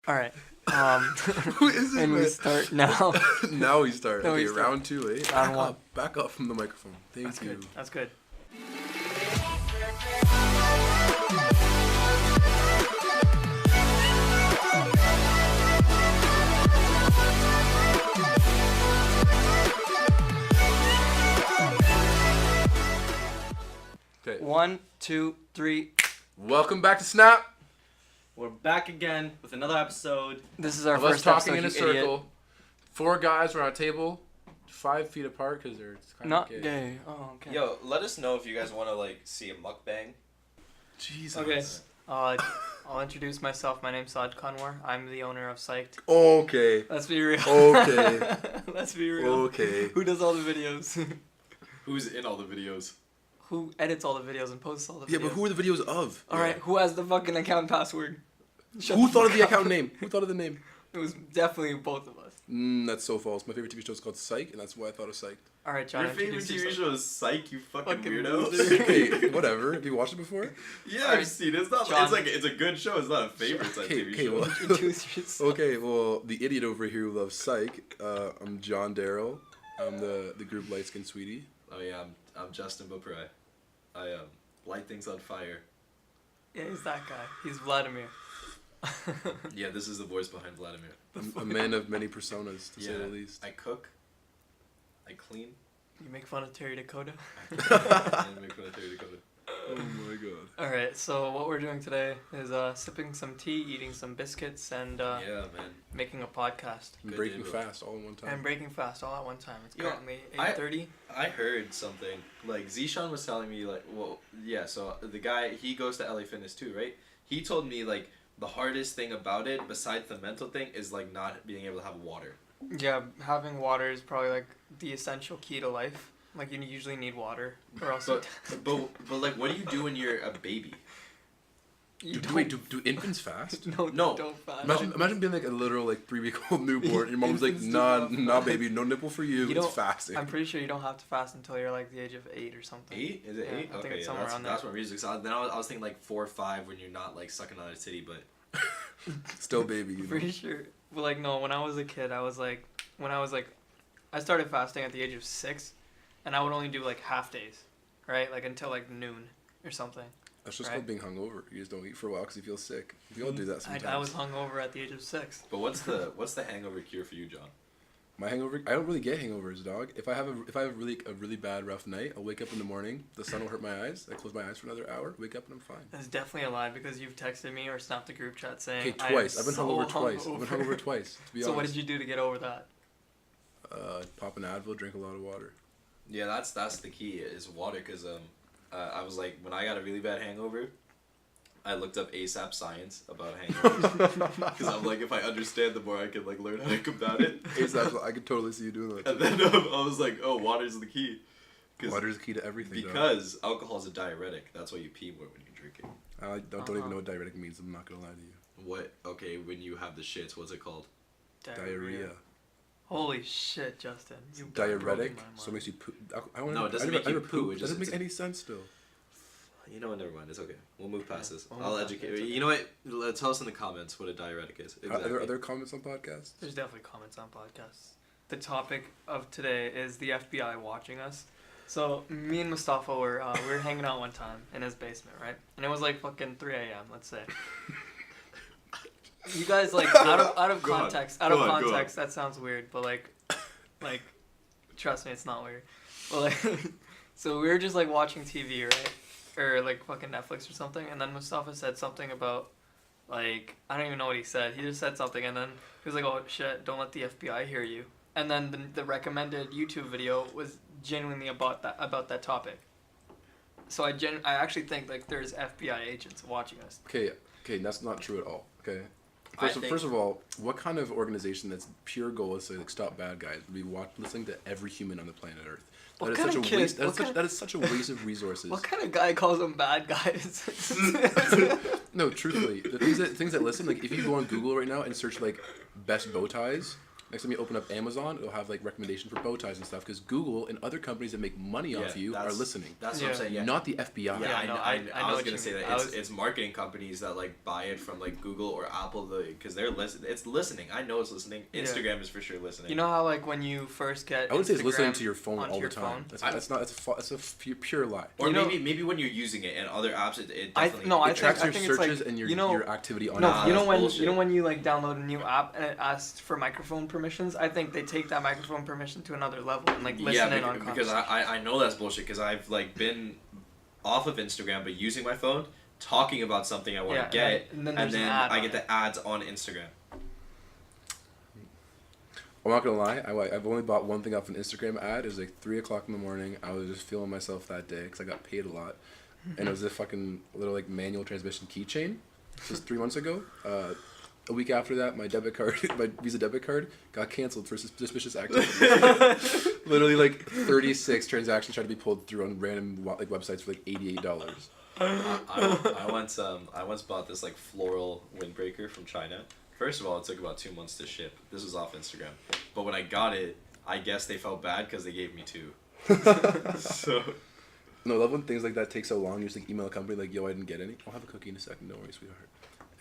All right. Who is this And we man? start now. Now we start. No, we Okay, start. round 2, eh? Round one. Back up from the microphone. Thank That's you. good. That's good. Okay. 1, 2, 3. Welcome back to Snap. We're back again with another episode. This is our Of us first talking episode, in a you idiot. circle. 4 guys were on a table, 5 feet apart because they're kind Not of gay. Oh, okay. Yo, let us know if you guys want to like see a mukbang. Jesus. Okay. I'll introduce myself. My name's Psych'd. I'm the owner of Psych'd. Okay. Let's be real. Okay. Let's be real. Okay. Who does all the videos? Who's in all the videos? Who edits all the videos and posts all the videos? Yeah, but who are the videos of? Alright, who has the fucking account password? Shut Who the thought of the fuck up. account name? Who thought of the name? It was definitely both of us. That's so false. My favorite TV show is called Psych, and that's why I thought of Psych. Alright, John, Your favorite introduce TV yourself. show is Psych, you fucking Fucking weirdo. loser. Okay, whatever. Have you watched it before? Yeah, Alright, I've seen it. It's not. John. It's like it's a good show. It's not a favorite type TV show. well, Introduce yourself. okay, well, the idiot over here who loves Psych. I'm John Darrell. I'm the group Light Skin Sweetie. Oh yeah, I'm Justin Beaupre. I light things on fire. Yeah, he's that guy. He's Vladimir. Yeah, this is the voice behind Vladimir. I'm a man of many personas, to say the least. I cook. I clean. You make fun of Terry Dakota. I make fun of Terry Dakota. Oh my god. Alright, so what we're doing today is sipping some tea, eating some biscuits, and Yeah, man. making a podcast. I'm Good breaking dude. fast all in one time. And breaking fast all at one time. It's Yo, currently I- 8:30. I heard something. Like, Zishan was telling me, like, well, yeah, so the guy, he goes to LA Fitness too, right? He told me, like, the hardest thing about it, besides the mental thing, is, like, not being able to have water. Yeah, having water is probably like the essential key to life. Like you usually need water, or else But like, what do you do when you're a baby? you Do infants fast? No, No. don't fast. Imagine being like a literal like 3-week-old newborn. Your mom's like, Infants do nah, not nah, fast. baby, no nipple for you. You It's don't- fasting. I'm pretty sure you don't have to fast until you're like the age of 8 or something. 8? Is it Yeah, 8? I think Okay, it's yeah, somewhere around there. that's my music. So then I was thinking, like, 4 or 5 when you're not, like, sucking on a titty, but... Still baby, you know. Pretty sure. But like no, when I was a kid, I started fasting at the age of 6, and I would only do like half days, right? Like until like noon or something. That's just Right. called being hungover. You just don't eat for a while because you feel sick. We all do that sometimes. I was hungover at the age of 6. But what's the hangover cure for you, John? My hangover. I don't really get hangovers, dog. If I have a really bad rough night, I'll wake up in the morning. The sun will hurt my eyey. I close my eyes for another hour. Wake up and I'm fine. That's definitely a lie because you've texted me or snapped a group chat saying. Okay, twice. I've been hungover twice. I've been hungover. hungover twice. To be So honest. what did you do to get over that? Pop an Advil, drink a lot of water. Yeah, that's the key, is water, because I was like, when I got a really bad hangover, I looked up ASAP science about hangovers. Because I'm like, if I understand, the more I can, like, learn how to combat it. ASAP, I could totally see you doing that. And Too. then I was like, oh, water's the key. Water is the key to everything. dog. Because alcohol's a diuretic. That's why you pee more when you drink it. I don't even know what diuretic means. I'm not gonna lie to you. What? Okay, when you have the shits, what's it called? Diarrhea. Holy shit, Justin! You broke Diuretic. my mind. So it makes you poo. No, it doesn't make you poo, it doesn't just- make any sense still. You know what? Never mind. It's okay. We'll move past this. We'll I'll move past educate. it, it's okay. You know what? Tell us in the comments what a diuretic is. Are there comments on podcasts? There's definitely comments on podcasts. The topic of today is the FBI watching us. So me and Mustafa were we were hanging out one time in his basement, right? And it was like fucking 3 a.m. Let's say. You guys like out of Go on. context, Go on, go that sounds weird, but like trust me, it's not weird. But like, so we were just like watching TV, right? Or like fucking Netflix or something, and then Mustafa said something about like I don't even know what he said. He just said something, and then he was like, "Oh shit, don't let the FBI hear you." And then the recommended YouTube video was genuinely about that topic. So I actually think like there's FBI agents watching us. Okay, that's not true at all. Okay. I First think- of all, what kind of organization that's pure goal is to like stop bad guys would be listening to every human on the planet Earth? What That is kind such of a kid- waste. what kind of- That is such a waste of resources. What kind of guy calls them bad guys? No, truthfully, the things that listen, like if you go on Google right now and search like best bow ties Next time you open up Amazon, it'll have like recommendation for bow ties and stuff because Google and other companies that make money off you are listening. That's what I'm saying. Yeah. Not the FBI. Yeah, I was gonna say that mean. it's marketing companies that like buy it from like Google or Apple, because they're it's listening. I know it's listening. Instagram is for sure listening. You know how like when you first get I would say it's Instagram listening to your phone all the your time. phone? That's a pure lie. Or You know- maybe when you're using it and other apps, it I definitely tracks your think it's searches like, and your you know, your activity on. No, Nah, you know that's when bullshit. you know when you like download a new app and it asks for microphone permissions. I think they take that microphone permission to another level and like listen in on because I know that's bullshit because I've like been off of Instagram but using my phone talking about something I want to get and then, and then an ad I on get the ads on Instagram. I'm not gonna lie. I've only bought one thing off an Instagram ad. It was like 3:00 in the morning. I was just feeling myself that day because I got paid a lot, and it was a fucking little like manual transmission keychain. This was 3 months ago. A week after that, my debit card, my Visa debit card, got canceled for suspicious activity. Literally like 36 transactions tried to be pulled through on random like websites for like $88. I once bought this like floral windbreaker from China. First of all, it took about 2 months to ship. This was off Instagram, but when I got it, I guess they felt bad because they gave me 2. So. No, I love when things like that take so long. You just like email a company like, "Yo, I didn't get any. I'll have a cookie in a second. Don't worry, sweetheart."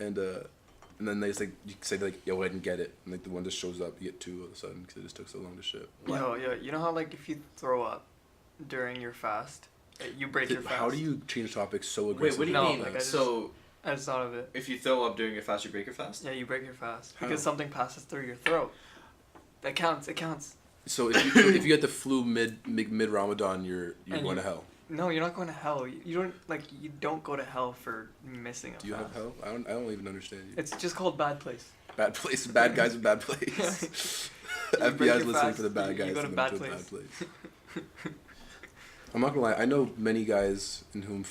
And then they just like you say like, "Yo, I didn't get it," and like the one just shows up. You get 2 all of a sudden because it just took so long to ship. Yo, you know how like if you throw up during your fast, you break your fast. How do you change topics so Wait, aggressively? what do you No, mean? like, I just thought of it. If you throw up during your fast, you break your fast? Yeah, you break your fast How? because something passes through your throat. That counts. It counts. So if you get the flu mid Ramadan, you're going to hell. No, you're not going to hell. You don't go to hell for missing a Do you have fast. hell? I don't even understand you. It's just called bad place. Bad place, bad guys in bad place. You break FBI's your listening fast, for the bad you guys go to to bad go to place. bad place. I'm not gonna lie. I know many guys in who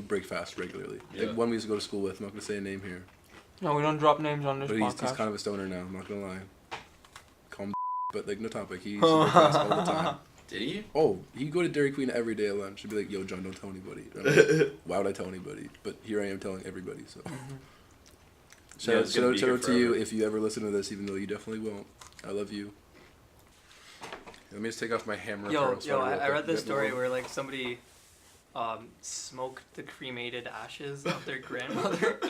break fast regularly. Yeah. Like one we used to go to school with. I'm not gonna say a name here, No, we don't drop names on this but podcast. he's kind of a stoner now. I'm not gonna lie. Call him, but like no topic. He used to break fast all the time. Did he? Oh, he'd go to Dairy Queen every day at lunch. He'd be like, "Yo, John, don't tell anybody." I'm like, why would I tell anybody? But here I am telling everybody. So Yeah, it's gonna be shout here out to you forever. if you ever listen to this, even though you definitely won't. I love you. Let me just take off my hammer. Yo, I read this story where like somebody smoked the cremated ashes of their grandmother.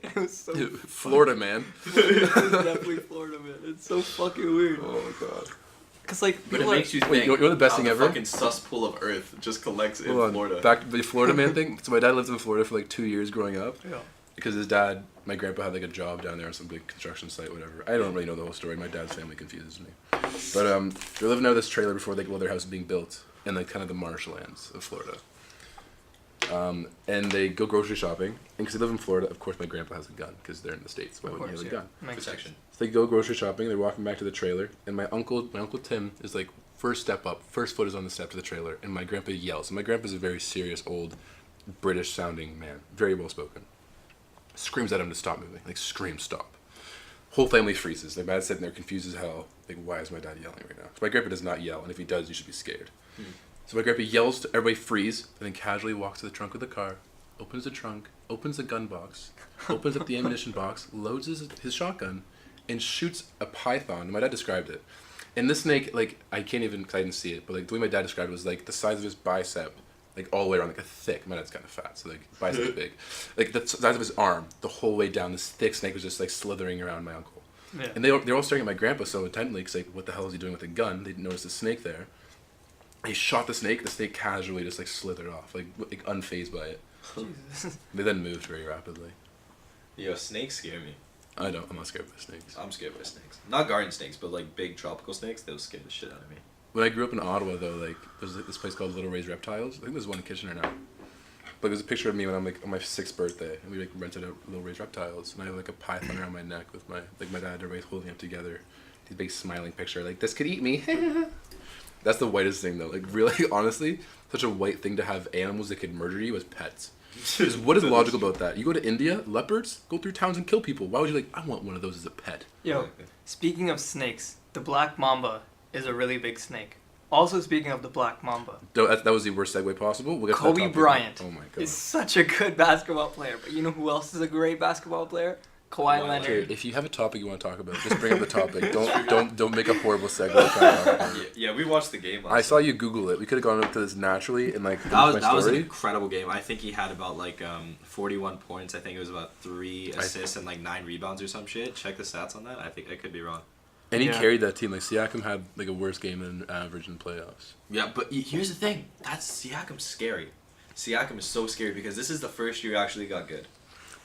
It was so Dude, Florida man. definitely Florida, man. It's so fucking weird. Oh my god. Cause like But it people are- makes you Wait, think you know the best how thing the ever? fucking cesspool of Earth just collects in Hold on. Florida. Back to the Florida man thing. So my dad lived in Florida for like 2 years growing up Yeah. because my grandpa had like a job down there on some big construction site, whatever. I don't really know the whole story. My dad's family confuses me. But they're living out of this trailer before their house is being built in like kind of the marshlands of Florida. And they go grocery shopping, and because they live in Florida, of course my grandpa has a gun because they're in the States. Why Of wouldn't he course, have a gun? Makes sense. Protection. So they go grocery shopping. They're walking back to the trailer, and my uncle Tim is like first foot is on the step to the trailer, and my grandpa yells. And my grandpa's a very serious old British sounding man, very well spoken. Screams at him to stop moving, like scream stop. Whole family freezes. My dad's sitting there confused as hell. Like, why is my dad yelling right now? So my grandpa does not yell, and if he does, you should be scared. So my grandpa yells to everybody freeze, and then casually walks to the trunk of the car, opens the trunk, opens the gun box, opens up the ammunition box, loads his shotgun, and shoots a python. My dad described it. And this snake, like, I can't even, cause I didn't see it, but like the way my dad described it was like the size of his bicep, like all the way around, like a thick, my dad's kind of fat, so like bicep's big. Like the size of his arm, the whole way down, this thick snake was just like slithering around my uncle. Yeah. And they're all staring at my grandpa so intently, because like, what the hell is he doing with a gun? They didn't notice the snake there. He shot the snake casually just like slithered off, like unfazed by it. Jesus. They then moved very rapidly. Yo, snakes scare me. I'm not scared by snakes. I'm scared by snakes. Not garden snakes, but like big tropical snakes, they'll scare the shit out of me. When I grew up in Ottawa, though, like there's like, this place called Little Ray's Reptiles. I think there's one in Kitchener now. But there's a picture of me when I'm like on my 6th birthday, and we like rented out Little Ray's Reptiles, and I have like a python around my neck with my dad and everybody holding up together. This big smiling picture, like this could eat me. That's the whitest thing though. Like really, honestly, such a white thing to have animals that could murder you as pets. Because what is logical about that? You go to India, leopards go through towns and kill people. Why would you I want one of those as a pet? Yo, speaking of snakes, the black mamba is a really big snake. Also, speaking of the black mamba, That was the worst segue possible. We'll get to that Kobe topic. Bryant Oh my god. is such a good basketball player. But you know who else is a great basketball player? Kawhi Kawhi Leonard. Okay, if you have a topic you want to talk about, just bring up the topic. Don't make a horrible segue. Trying to talk about it. Yeah, we watched the game last I saw night. you Google it. We could have gone up to this naturally and like That was my that was an story. incredible game. I think he had about like 41 points. I think it was about 3 assists and like 9 rebounds or some shit. Check the stats on that. I think I could be wrong. And he Yeah. carried that team. Like Siakam had like a worse game than average in playoffs. Yeah, but here's the thing. That's Siakam's scary. Siakam is so scary because this is the first year he actually got good.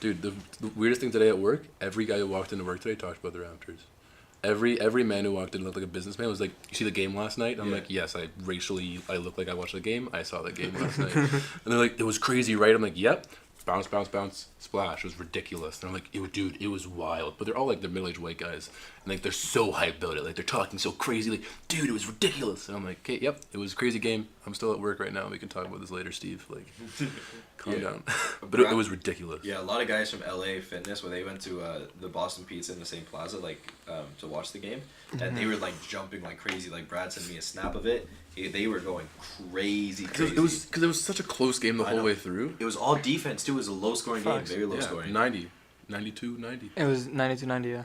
Dude, the weirdest thing today at work, every guy who walked into work today talked about the Raptors. Every man who walked in looked like a businessman was like, "You see the game last night?" I'm Yeah. like, "Yes, I look like I watched the game. I saw that game last night." And they're like, "It was crazy, right?" I'm like, "Yep." Bounce, bounce, bounce, splash. It was ridiculous. And I'm like, dude, it was wild. But they're all like, they're middle-aged white guys. And like, they're so hyped about it. Like, they're talking so crazy. Like, dude, it was ridiculous. And I'm like, okay, yep, it was a crazy game. I'm still at work right now. We can talk about this later, Steve. Like, calm down. But it was ridiculous. Yeah, a lot of guys from LA Fitness, when they went to the Boston Pizza in the same plaza, like to watch the game, and they were like jumping like crazy. Like Brad sent me a snap of it. They were going crazy. Because it was such a close game the whole way through. It was all defense too. It was a low scoring game, Facts. very low Yeah, scoring. 90, 92, 90. It was 92-90, yeah.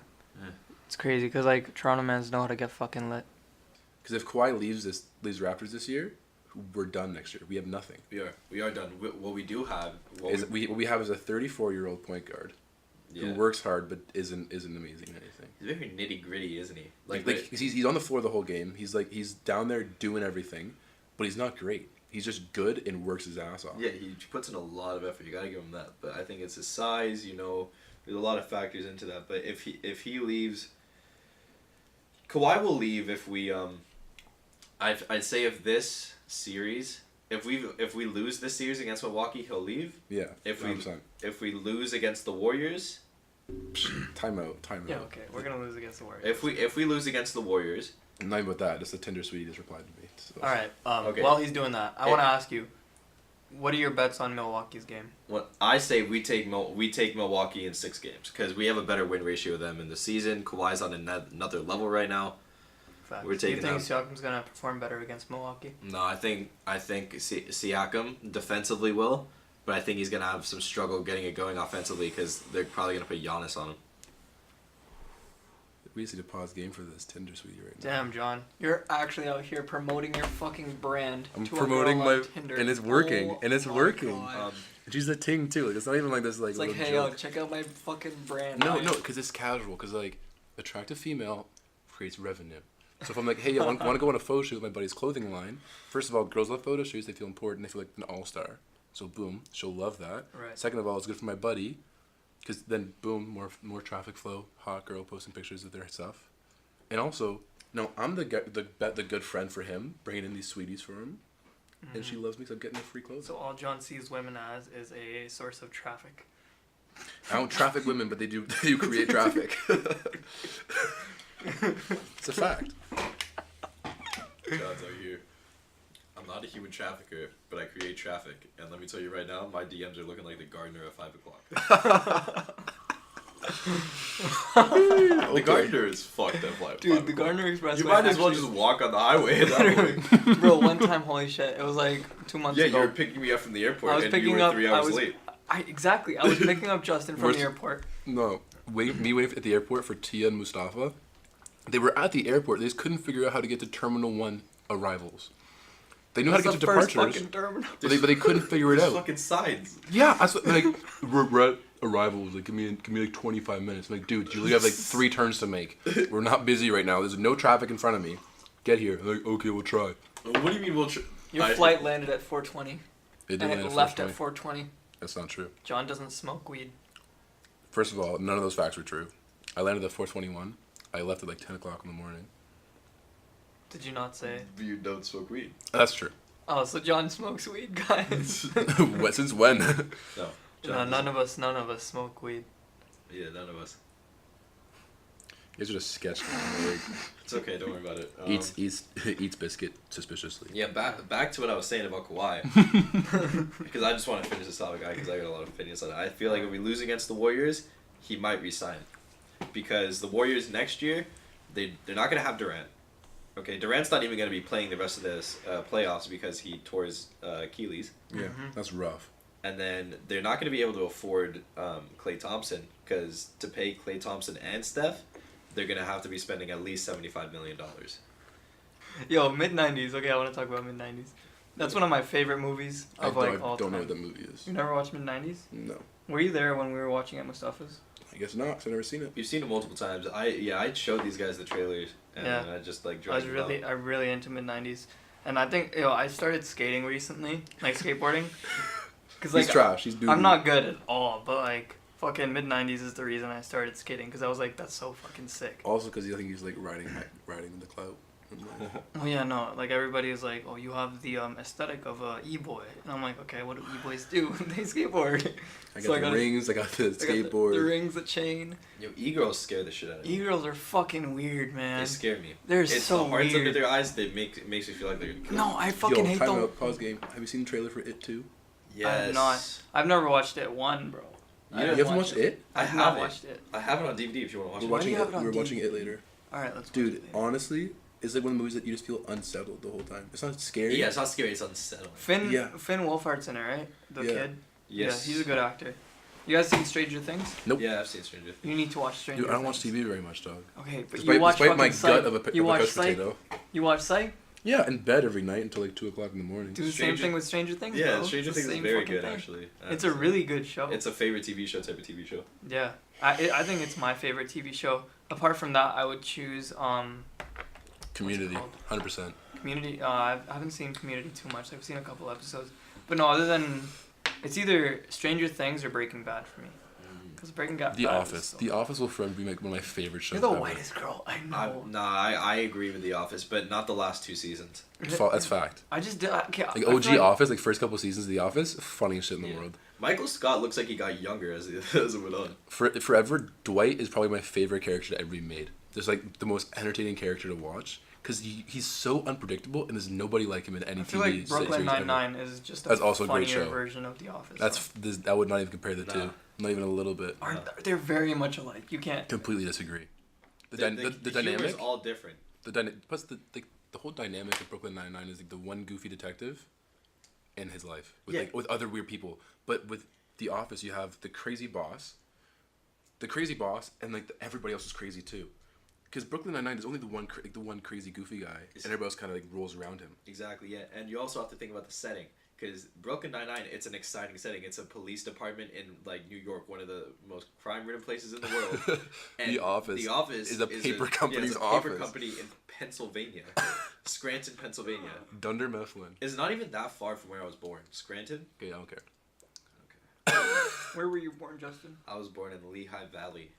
It's crazy because like Toronto mans know how to get fucking lit. Because if Kawhi leaves Raptors this year, we're done next year. We have nothing. We are done. What we do have, What we have is a 34-year-old point guard who works hard but isn't amazing at anything. He's very nitty gritty, isn't he? Like he's on the floor the whole game. He's down there doing everything, but he's not great. He's just good and works his ass off. Yeah, he puts in a lot of effort. You gotta give him that. But I think it's his size. You know, there's a lot of factors into that. But if he leaves, Kawhi will leave if we I'd say if this series, if we lose this series against Milwaukee, he'll leave. Yeah. If 100%. if we lose against the Warriors, Timeout. Yeah, okay. We're gonna lose against the Warriors. if we lose against the Warriors, Not even with that. Just the Tinder sweetie just replied to me. So. All right. Okay. While he's doing that, I want to ask you, what are your bets on Milwaukee's game? what I say we take Milwaukee in 6 games because we have a better win ratio than them in the season. Kawhi's on another level right now. Facts. We're taking Do you that. think Siakam's gonna perform better against Milwaukee? No, I think Siakam defensively will, but I think he's gonna have some struggle getting it going offensively because they're probably gonna put Giannis on him. We just need to pause game for this Tinder sweetie right now. Damn, John, you're actually out here promoting your fucking brand. I'm to promoting a girl on my Tinder. and it's working Oh and it's my working. God. She's a ting too. Like it's not even like this like. It's like, little hey, joke. yo, check out my fucking brand. No, because it's casual. Because like, attractive female creates revenue. So if I'm like, hey, I want to go on a photo shoot with my buddy's clothing line. First of all, girls love photo shoots. They feel important. They feel like an all-star. So boom, she'll love that. Right. Second of all, it's good for my buddy, because then boom, more traffic flow. Hot girl posting pictures of their stuff. And also, no, I'm the good friend for him, bringing in these sweeties for him, and she loves me because I'm getting the free clothes. So all John sees women as is a source of traffic. I don't traffic women, but they do create traffic. It's a fact. John's out here. I'm not a human trafficker, but I create traffic. And let me tell you right now, my DMs are looking like the gardener at 5 o'clock. The gardener is fucked up. Like, Dude, the Gardner Expressway. You might as well actually- just walk on the highway at that point. Bro, one time, holy shit, it was like 2 months Yeah, ago. you were picking me up from the airport I was and you picking were up. 3 I hours was late. exactly. I was picking up Justin from Where's- the airport. No, waiting at the airport for Tia and Mustafa. They were at the airport. They just couldn't figure out how to get to Terminal 1 arrivals. They knew how to get to First departures, fucking terminal. but they couldn't figure it There's out. fucking signs. Yeah, that's what, like we're at arrivals. Like give me like 25 minutes. I'm like, dude, you only have like 3 turns to make. We're not busy right now. There's no traffic in front of me. Get here. They're like, okay, we'll try. What do you mean we'll... Your flight landed at 4:20, It and did it land at left 4:20. at 4:20. That's not true. John doesn't smoke weed. First of all, none of those facts were true. I landed at 4:21. I left at like 10 o'clock in the morning. Did you not say? You don't smoke weed. That's true. Oh, so John smokes weed, guys. Since when? No. No, John none of us smoke weed. Yeah, none of us. You guys are just sketchy. It's okay, don't worry about it. Eats biscuit suspiciously. Yeah, back to what I was saying about Kawhi. Because I just want to finish this topic, because I got a lot of opinions on it. I feel like if we lose against the Warriors, he might resign. Because the Warriors next year, they're not going to have Durant. Okay, Durant's not even going to be playing the rest of this playoffs because he tore his Achilles. Yeah, that's rough. and then they're not going to be able to afford Klay Thompson because to pay Klay Thompson and Steph, they're going to have to be spending at least $75 million. Yo, mid-90s. Okay, I want to talk about mid-90s. That's one of my favorite movies of all time. I don't know what that movie is. You never watched mid-90s? No. Were you there when we were watching at Mustafa's? I guess not, 'cause I've never seen it. You've seen it multiple times. I showed these guys the trailers, and I just like I was dragged them out. I'm really into mid-90s. And I think, I started skating recently, like skateboarding. Cause, He's trash, he's doo-doo. I'm not good at all, but like, fucking mid-90s is the reason I started skating, because I was like, that's so fucking sick. Also because I think he's like riding in the clout. Oh yeah, no, like everybody is like, oh, you have the aesthetic of a e-boy. And I'm like, okay, what do e-boys do? They skateboard. I got the rings, I got the skateboard. The rings, the chain. Yo, e-girls scare the shit out of me. E-girls are fucking weird, man. They scare me. They're it's so the hearts weird. under their eyes that makes me feel like they're gonna kill No, me. I fucking hate them. Pause game. Have you seen the trailer for It 2? Yes. I have not. I've never watched it one, bro. You haven't watched It? I have not watched it. I have it on DVD if you want to watch We're it. watching do you have it on We're watching DVD? It later. Alright, let's watch Dude, it. honestly, it's like one of the movies that you just feel unsettled the whole time. It's not scary. Yeah, it's not scary. It's unsettling. Finn Yeah. Wolfhard's in it, right? The Yeah. kid? Yes. Yeah, he's a good actor. You guys seen Stranger Things? Nope. Yeah, I've seen Stranger Things. You need to watch Stranger Dude, I don't watch Things. TV very much, dog. Okay, but Despite, you watch despite my fucking Psych. gut of a You watch couch Psych? potato. You watch Psych? Yeah, in bed every night until like 2 o'clock in the morning. Do the same thing with Stranger Things, Yeah, bro. Stranger It's the Things is same very fucking good, thing. actually. It's a really good show. It's a favorite TV show type of TV show. Yeah. I think it's my favorite TV show. Apart from that, I would choose Community, What's it 100%. Community. I haven't seen Community too much. I've seen a couple episodes, but no. Other than, it's either Stranger Things or Breaking Bad for me. Because Breaking Bad. The Office. The Office will forever be like one of my favorite shows. You're the ever. whitest girl I know. I agree with The Office, but not the last 2 seasons. That's fact. I just did. Okay, Like OG Office, like first couple seasons of The Office, funniest shit in the Yeah. world. Michael Scott looks like he got younger as it went on. Forever, Dwight is probably my favorite character to ever be made. Just like the most entertaining character to watch. Because he's so unpredictable and there's nobody like him in any I feel TV like Brooklyn series ever. Nine-Nine is just a That's also a funnier great show. version of The Office. I would not even compare the Nah. two. Not even a little bit. They're very much alike. You can't. Completely disagree. The humor dynamic. is all different. Plus the whole dynamic of Brooklyn Nine-Nine is like the one goofy detective and his life with other weird people. But with The Office, you have the crazy boss, and like everybody else is crazy too. Because Brooklyn Nine-Nine is only the one crazy goofy guy, and everybody else kind of like rolls around him. Exactly, yeah. And you also have to think about the setting. Because Brooklyn Nine-Nine, it's an exciting setting. It's a police department in like New York, one of the most crime-ridden places in the world. And The Office is a paper company's it's a office. paper company in Pennsylvania, Scranton, Pennsylvania. Dunder Mifflin. It's not even that far from where I was born. Scranton. Okay, I don't care. Where were you born, Justin? I was born in Lehigh Valley,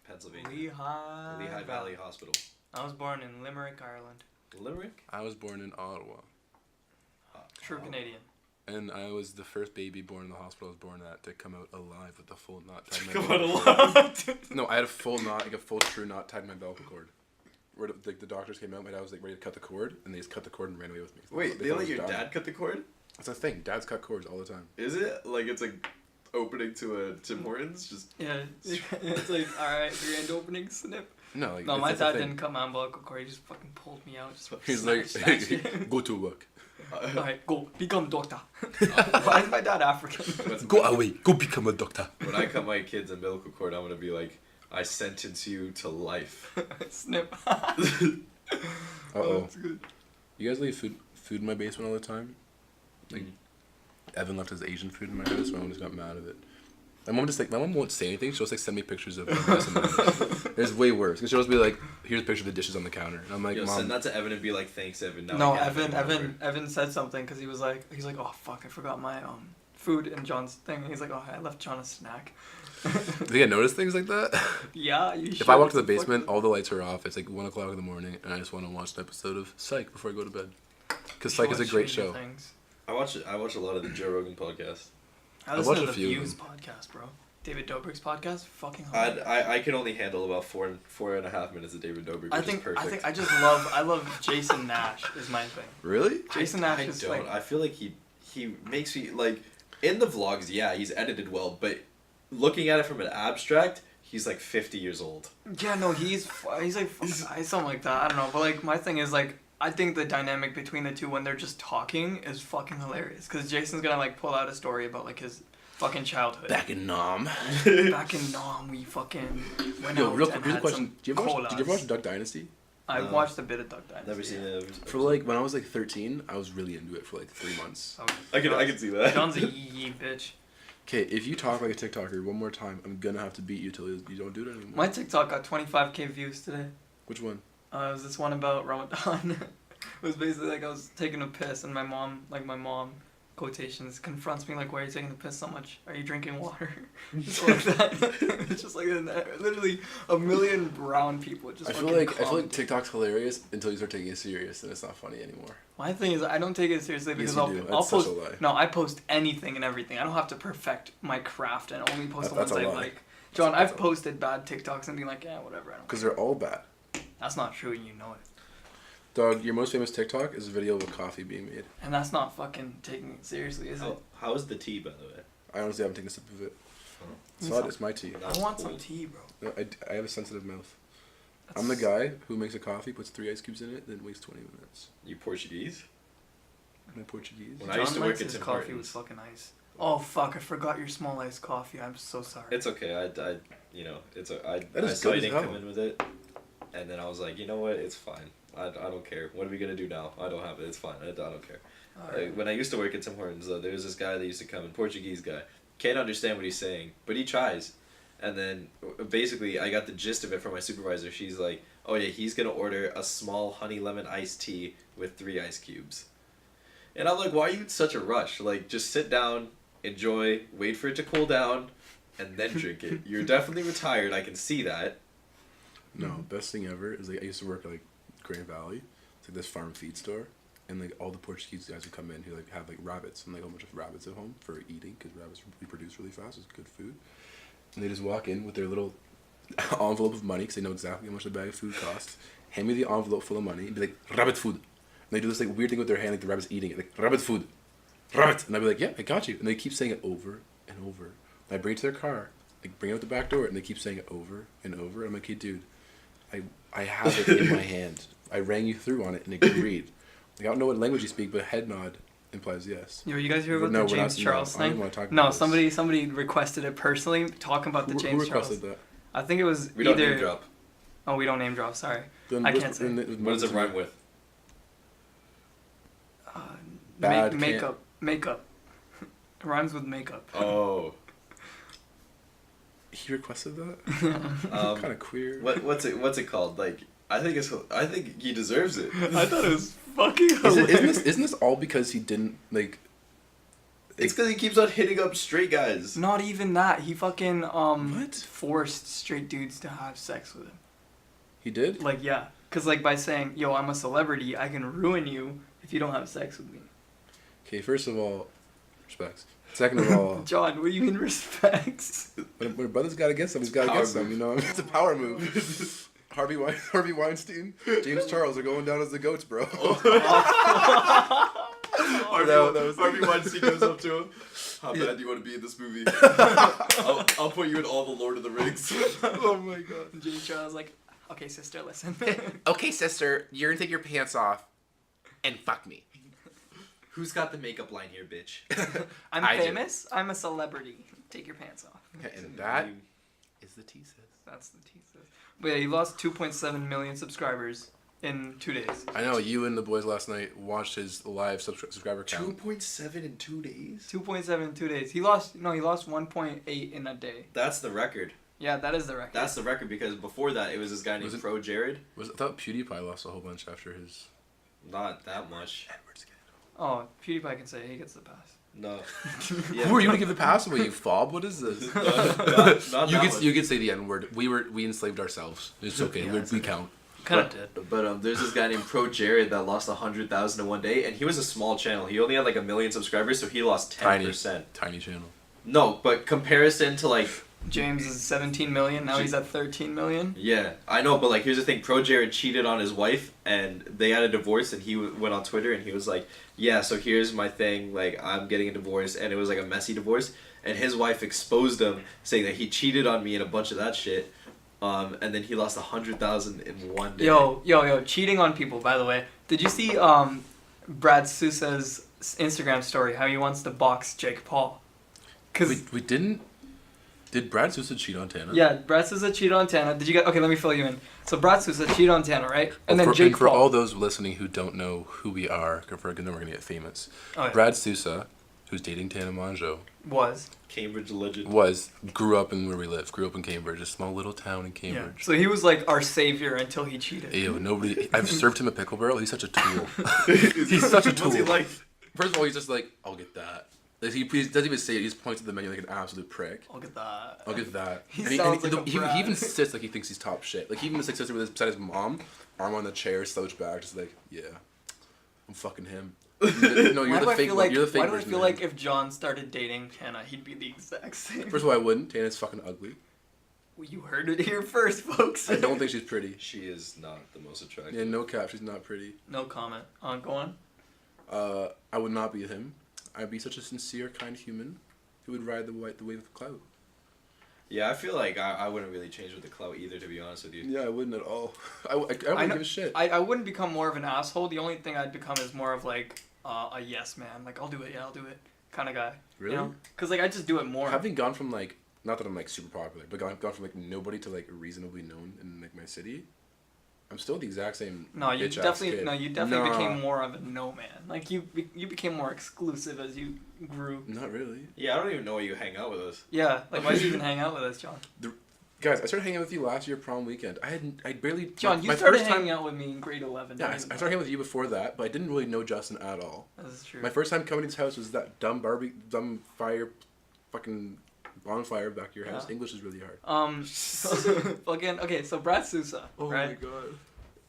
Pennsylvania. Lehigh. Lehigh Valley Hospital. I was born in Limerick, Ireland. Limerick. I was born in Ottawa. True Canadian. And I was the first baby born in the hospital I was born at to come out alive with a full knot tied to my Come on, umbilical cord. alive. No, I had a full knot, like a full true knot tied to my umbilical cord. Where the doctors came out, my dad was like ready to cut the cord, and they just cut the cord and ran away with me. Wait, they thought I let was your dying. dad cut the cord? That's a thing. Dads cut cords all the time. Is it like it's like opening to a Tim Hortons? Just Yeah, it's like, alright, grand opening snip. No, like No, it's my a dad thing. didn't cut my umbilical cord. He just fucking pulled me out. Just He's snatched like, it. go to work. Alright, go become doctor. Why is my dad African? Go away. Go become a doctor. when I cut my kid's umbilical cord, I'm gonna be like, I sentence you to life. Snip. Uh-oh. That's good. You guys leave food in my basement all the time? Like, Evan left his Asian food in my house. My mom just got mad at it. My mom won't say anything. She'll just like send me pictures of It's way worse. Cause she'll just be like, here's a picture of the dishes on the counter. And I'm like, Yo, Mom. send that to Evan and be like, thanks, Evan. Now No, I can't find my word." Evan said something because he's like, oh fuck, I forgot my food in John's thing. And he's like, oh, I left John a snack. Do you get notice things like that? Yeah, you should. If I walk to the basement, all the lights are off. It's like 1 o'clock in the morning, and I just want to watch an episode of Psych before I go to bed. Because Psych is a great show. I watch a lot of the Joe Rogan podcast. I listen watched to a the few of Views them. podcast, bro. David Dobrik's podcast, fucking hilarious. I can only handle about four and a half minutes of David Dobrik, which is perfect. I love Jason Nash is my thing. Really? Jason Nash is don't. like, I feel like he makes me like in the vlogs. Yeah, he's edited well, but looking at it from an abstract, he's like 50 years old. yeah, no, he's like something like that. I don't know, but like my thing is like, I think the dynamic between the two when they're just talking is fucking hilarious. Cause Jason's gonna like pull out a story about like his fucking childhood. Back in Nam. Back in Nam, we fucking went Yo, out real and quick, here's a had question. some Did you ever watch Duck Dynasty? I watched a bit of Duck Dynasty. Never seen it. For like when I was like 13, I was really into it for like 3 months. I can see that. John's a yee bitch. Okay, if you talk like a TikToker one more time, I'm gonna have to beat you till you don't do it anymore. My TikTok got 25k views today. Which one? It was this one about Ramadan. It was basically like I was taking a piss and my mom, quotations, confronts me like, why are you taking the piss so much? Are you drinking water? Just like that. It's just like literally a million brown people just I feel like TikTok's hilarious until you start taking it serious and it's not funny anymore. My thing is I don't take it seriously because Yes, you do. I'll That's such post. a lie. No, I post anything and everything. I don't have to perfect my craft and only post the ones That's a I lie. like. John, That's I've a lie. posted bad TikToks and been like, yeah, whatever. I don't. Because they're all bad. That's not true, and you know it. Dog, your most famous TikTok is a video of a coffee being made. And that's not fucking taking it seriously, is it? How is the tea, by the way? I honestly haven't taken a sip of it. It's Saw not- it's my tea. I want some tea, bro. No, I have a sensitive mouth. That's- I'm the guy who makes a coffee, puts 3 ice cubes in it, then waits 20 minutes. You Portuguese? Am I Portuguese? When I John used to work likes at his Tim coffee Hortons. was fucking nice. Oh fuck! I forgot your small iced coffee. I'm so sorry. It's okay. I you know, I That is saw good you as didn't hell. come in with it, and then I was like, you know what? It's fine. I don't care. What are we gonna do now? I don't have it. It's fine. I don't care. Alright. When I used to work at Tim Hortons, there was this guy that used to come in, Portuguese guy. Can't understand what he's saying, but he tries. And then basically, I got the gist of it from my supervisor. She's like, "Oh yeah, he's gonna order a small honey lemon iced tea with 3 ice cubes." And I'm like, "Why are you in such a rush? Like, just sit down, enjoy, wait for it to cool down, and then drink it. You're definitely retired. I can see that." No, best thing ever is like I used to work at like Grand Valley. It's like this farm feed store, and like all the Portuguese guys would come in who like have like rabbits and like a whole bunch of rabbits at home for eating because rabbits reproduce really fast. It's good food, and they just walk in with their little envelope of money because they know exactly how much a bag of food costs. Hand me the envelope full of money and be like rabbit food. And they do this like weird thing with their hand like the rabbit's eating it like rabbit food, rabbit. And I'd be like, yeah, I got you. And they keep saying it over and over. And I bring it to their car, like bring it out the back door, and they keep saying it over and over. I'm like, hey dude. I have it in my hand. I rang you through on it and agreed. Like, I don't know what language you speak, but a head nod implies yes. Yo, you guys hear about No, the we're James not- Charles no, I don't thing? wanna talk No, about this. somebody requested it personally, talking about the Who James Charles. requested that? I think it was We don't either. name drop. Oh, we don't name drop. Sorry. Then I what's- can't say. What does it rhyme with? Bad can't- Makeup. Makeup. It rhymes with makeup. Oh. He requested that? Um, Kind of queer. what's it called? Like, I think he deserves it. I thought it was fucking Isn't this all because he didn't like? It's because he keeps on hitting up straight guys. Not even that. He fucking What? forced straight dudes to have sex with him. He did? Like, yeah. Because, like, by saying, yo, I'm a celebrity, I can ruin you if you don't have sex with me. Okay, first of all, respects. Second of all, John, what do you mean respects? when a brother's got to get some, he's got to Power get some. move. You know, it's a power move. Harvey Weinstein, James Charles are going down as the goats, bro. Harvey Weinstein goes up to him. How bad do you want to be in this movie? I'll put you in all the Lord of the Rings. Oh my god. James Charles like, okay, sister, listen. Okay, sister, you're gonna take your pants off and fuck me. Who's got the makeup line here, bitch? I'm I do. famous. I'm a celebrity. Take your pants off. And that is the thesis. That's the thesis. But yeah, he lost 2.7 million subscribers in 2 days. I know you and the boys last night watched his live subscriber count. 2.7 in 2 days? 2.7 in 2 days. He lost 1.8 in a day. That's the record. Yeah, that is the record. That's the record because before that it was this guy named Was it- Pro Jared. I thought PewDiePie lost a whole bunch after his. Not that much. Edward scandal. Oh, PewDiePie can say he gets the pass. No. Who are you gonna give the pass away? You fob? What is this? Not you that could much. you could say the N word. We enslaved ourselves. It's okay. Yeah, we count. Kind of did. But there's this guy named Pro Jared that lost 100,000 in one day, and he was a small channel. He only had like 1 million subscribers, so he lost 10%. Tiny channel. No, but comparison to like, James is 17 million. Now he's at 13 million. yeah, I know, but like here's the thing: Pro Jared cheated on his wife, and they had a divorce, and he went on Twitter and he was like, "Yeah, so here's my thing. Like I'm getting a divorce," and it was like a messy divorce, and his wife exposed him, saying that he cheated on me and a bunch of that shit. And then he lost 100,000 in one day. Yo, cheating on people, by the way. Did you see Brad Sousa's Instagram story, how he wants to box Jake Paul? Cause We didn't. Did Brad Sousa cheat on Tana? yeah, Brad Sousa cheated on Tana. Did you get? Okay, let me fill you in. So Brad Sousa cheated on Tana, right? And then for, Jake and for Paul. all those listening who don't know who we are, because we're gonna get famous. Oh, yeah. Brad Sousa, who's dating Tana Mongeau, was. Cambridge legend. grew up in where we live. Grew up in Cambridge, a small little town in Yeah. Cambridge. So he was like our savior until he cheated. Ew, nobody. I've served him a pickle barrel. He's such a tool. He's such a tool. What's he like? First of all, he's just like, I'll get that. Like, he doesn't even say it. He just points at the menu like an absolute prick. I'll get that. I'll get that. He And sounds like a he brat. even sits like he thinks he's top shit. Like he even sits beside his mom, arm on the chair, slouched back, just like, yeah, I'm fucking him. No, you're the fake one. You're the fake why do I version feel of like him. if John started dating Tana, he'd be the exact same? First of all, I wouldn't. Tana's fucking ugly. Well, you heard it here first, folks. I don't think she's pretty. She is not the most attractive. Yeah, no cap. She's not pretty. No comment. Go on. I would not be him. I'd be such a sincere, kind human who would ride the wave of clout. Yeah, I feel like I wouldn't really change with the clout either, to be honest with you. Yeah, I wouldn't at all. I wouldn't give a shit. I wouldn't become more of an asshole. The only thing I'd become is more of like a yes man. Like, I'll do it, yeah, I'll do it kind of guy. Really? You know? Because like I just do it more. Having gone from like, not that I'm like super popular, but gone from like nobody to like reasonably known in like my city, I'm still the exact same. No, you bitch-ass definitely kid. no, you definitely Nah. became more of a no man. Like you became more exclusive as you grew. Not really. Yeah, I don't even know why you hang out with us. Yeah, like why did you even hang out with us, John? Guys, I started hanging out with you last year prom weekend. I barely. John, you my started first time- hanging out with me in grade 11. Yeah, I started hanging with you before that, but I didn't really know Justin at all. That's true. My first time coming to his house was that dumb fire, fucking bonfire back to your house. Yeah. English is really hard. Fucking okay. So Brad Sousa, right? god.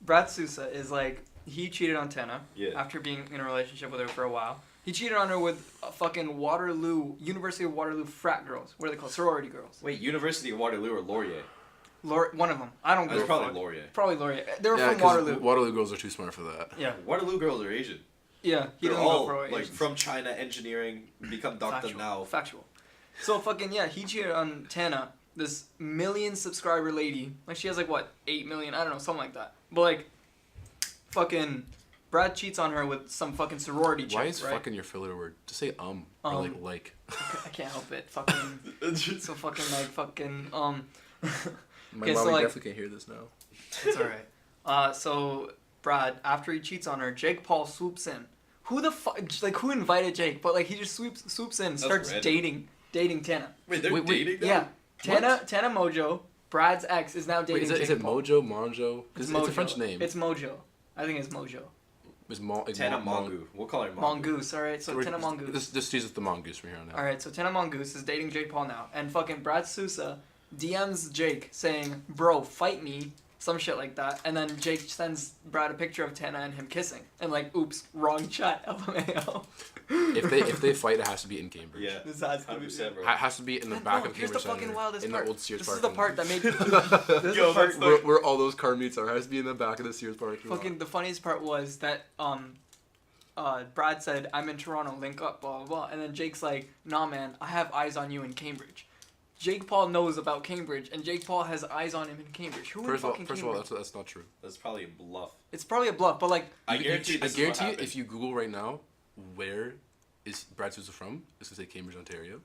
Brad Sousa is like he cheated on Tana Yeah. after being in a relationship with her for a while. He cheated on her with fucking University of Waterloo frat girls. What are they called? Sorority girls. Wait, University of Waterloo or Laurier? One of them. I don't That's give a probably fuck. Laurier. Probably Laurier. They were Yeah, from Waterloo. Waterloo girls are too smart for that. Yeah. Waterloo girls are Asian. Yeah. He They're doesn't all go for like Asians. from China, engineering, become doctor Factual. now. Factual. So fucking yeah, he cheated on Tana, this 1 million subscriber lady. Like she has like what, 8 million? I don't know, something like that. But like, fucking, Brad cheats on her with some fucking sorority chick, Why is right? fucking your filler word? Just say or like. I can't help it. Fucking. So fucking like fucking My Okay, so, mommy like- definitely can't hear this now. It's alright. So Brad, after he cheats on her, Jake Paul swoops in. Who the fuck? Like who invited Jake? But like he just swoops in, and starts random. dating Tana. Wait, they're Wait, dating now? Yeah, Tana Mojo, Brad's ex, is now dating Wait, Jake is it Paul. Mojo, Monjo? It's It's a Mojo. French name. It's Mojo. I think it's Mojo. Tana Mongoose. We'll call her Mongoose. All right, so Tana Mongoose. Just use the mongoose from here on out. All right, so Tana Mongoose is dating Jake Paul now, and fucking Brad Sousa DMs Jake saying, "Bro, fight me." Some shit like that, and then Jake sends Brad a picture of Tana and him kissing, and like, oops, wrong chat, LMAO. If they fight, it has to be in Cambridge. Yeah. This has to be. 100%, bro. It has to be in the Man, back no, of here's Cambridge the fucking Center, wildest in part. the old Sears This is parking the part lot. that made. This is the part where all those car meets are. It has to be in the back of the Sears parking lot. Fucking the funniest part was that Brad said, "I'm in Toronto, link up, blah blah blah," and then Jake's like, "Nah, man, I have eyes on you in Cambridge." Jake Paul knows about Cambridge, and Jake Paul has eyes on him in Cambridge. Who in First of fucking all, Cambridge? that's not true. That's probably a bluff. It's probably a bluff, but like, I guarantee I this is guarantee what you, happened. if you Google right now, where is Brad Sousa from? It's gonna say Cambridge, Ontario,